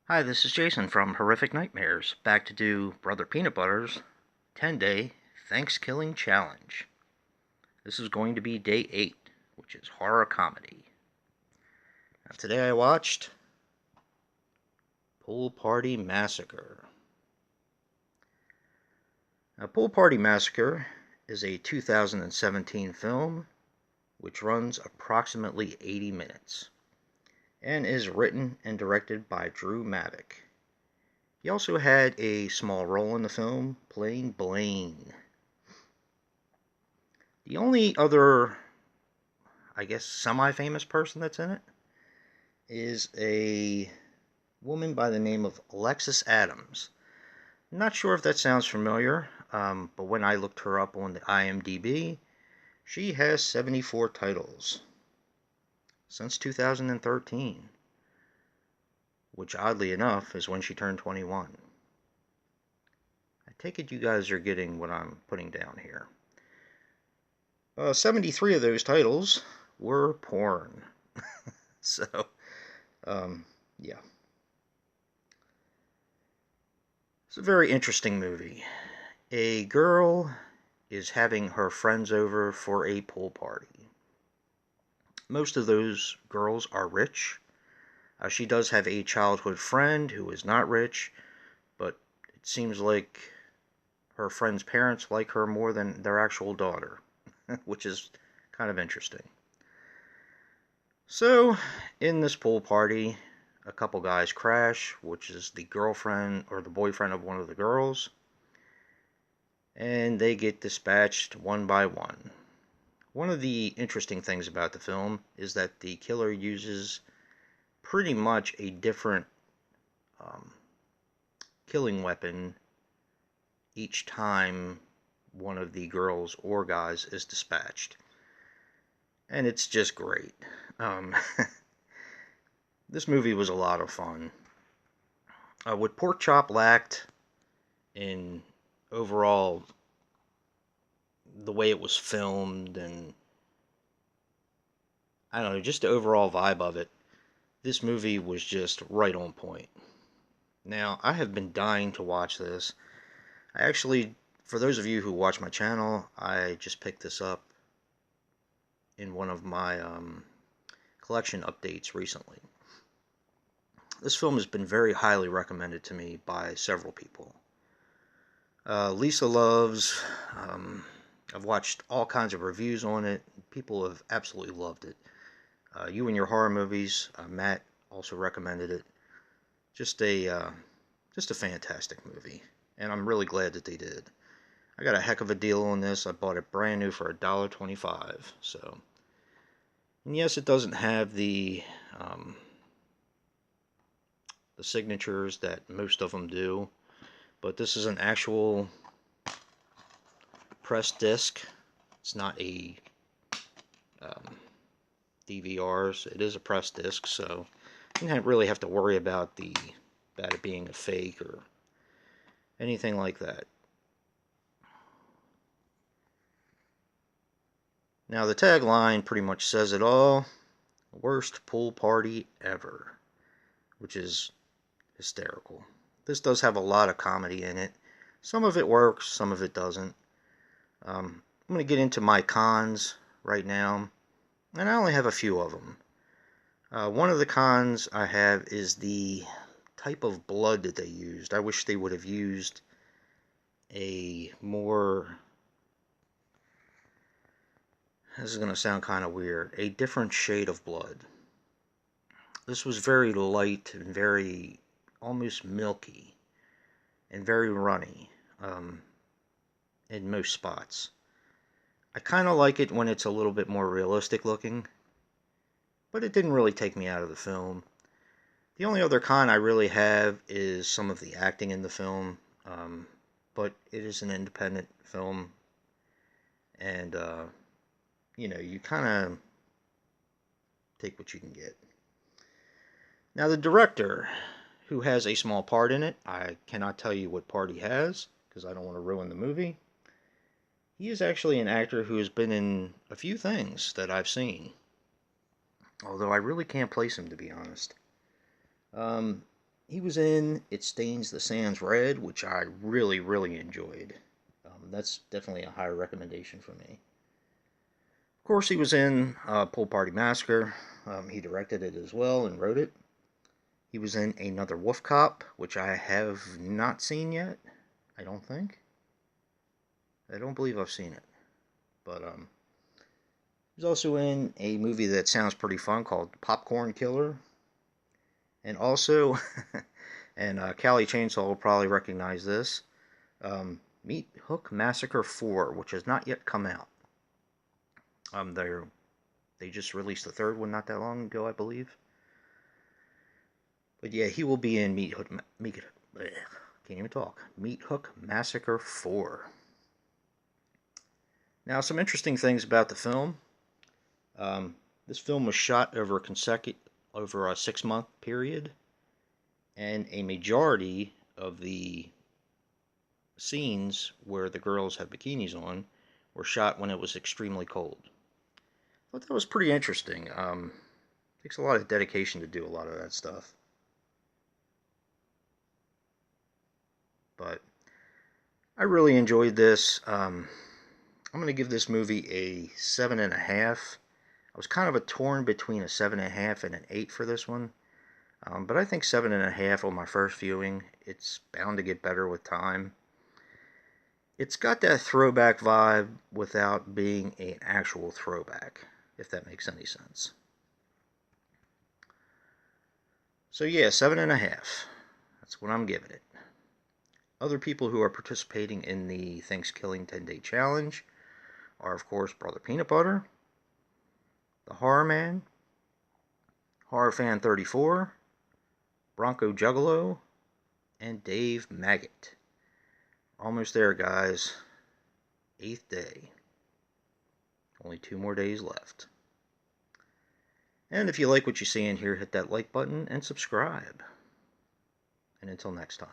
Hi, this is Jason from Horrific Nightmares, back to do Brother Peanut Butter's 10-day Thankskilling challenge. This is going to be day 8, which is horror comedy. Now, today I watched Pool Party Massacre. Now, Pool Party Massacre is a 2017 film which runs approximately 80 minutes and is written and directed by Drew Mavic. He also had a small role in the film, playing Blaine. The only other, I guess, semi-famous person that's in it is a woman by the name of Alexis Adams. I'm not sure if that sounds familiar, but when I looked her up on the IMDb, she has 74 titles since 2013, which oddly enough is when she turned 21. I take it you guys are getting what I'm putting down here. 73 of those titles were porn. So, yeah. It's a very interesting movie. A girl is having her friends over for a pool party. Most of those girls are rich. She does have a childhood friend who is not rich, but it seems like her friend's parents like her more than their actual daughter, which is kind of interesting. So, in this pool party, a couple guys crash, which is the girlfriend or the boyfriend of one of the girls, and they get dispatched one by one. One of the interesting things about the film is that the killer uses pretty much a different killing weapon each time one of the girls or guys is dispatched. And it's just great. This movie was a lot of fun. What Pork Chop lacked in overall the way it was filmed and I don't know, just the overall vibe of it, this movie was just right on point. Now, I have been dying to watch this. I actually, for those of you who watch my channel, I just picked this up in one of my collection updates recently. This film has been very highly recommended to me by several people. Lisa loves. I've watched all kinds of reviews on it. People have absolutely loved it. You and Your Horror Movies, Matt also recommended it. Just a fantastic movie, and I'm really glad that they did. I got a heck of a deal on this. I bought it brand new for $1.25. So, and yes, it doesn't have the signatures that most of them do, but this is an actual press disc. It's not a DVR. It is a press disc, so you don't really have to worry about it being a fake or anything like that. Now, the tagline pretty much says it all. Worst pool party ever, which is hysterical. This does have a lot of comedy in it. Some of it works, some of it doesn't. I'm going to get into my cons right now, and I only have a few of them. One of the cons I have is the type of blood that they used. I wish they would have used a more, this is going to sound kind of weird, a different shade of blood. This was very light and very almost milky and very runny in most spots. I kind of like it when it's a little bit more realistic looking, but it didn't really take me out of the film. The only other con I really have is some of the acting in the film, but it is an independent film, and you kind of take what you can get. Now, the director, who has a small part in it, I cannot tell you what part he has, because I don't want to ruin the movie. He is actually an actor who has been in a few things that I've seen, although I really can't place him, to be honest. He was in It Stains the Sands Red, which I really, really enjoyed. That's definitely a high recommendation for me. Of course, he was in Pool Party Massacre. He directed it as well and wrote it. He was in Another Wolf Cop, which I have not seen yet. I don't think. I don't believe I've seen it. But he was also in a movie that sounds pretty fun called Popcorn Killer. And also, and Callie Chainsaw will probably recognize this, Meat Hook Massacre 4, which has not yet come out. They just released the third one not that long ago, I believe. But yeah, he will be in can't even talk. Meat Hook Massacre 4. Now, some interesting things about the film. This film was shot over over a 6-month period, and a majority of the scenes where the girls have bikinis on were shot when it was extremely cold. I thought that was pretty interesting. Takes a lot of dedication to do a lot of that stuff. But I really enjoyed this. I'm going to give this movie a 7.5. I was kind of torn between a 7.5 and an 8 for this one. But I think 7.5 on my first viewing. It's bound to get better with time. It's got that throwback vibe without being an actual throwback, if that makes any sense. So yeah, 7.5. That's what I'm giving it. Other people who are participating in the Thankskilling 10-day challenge are, of course, Brother Peanut Butter, TheHORRORman, HorrorFan34, BRONCOJUGGALO, and Dave Maggot. Almost there, guys. 8th day. Only 2 more days left. And if you like what you see in here, hit that like button and subscribe. And until next time.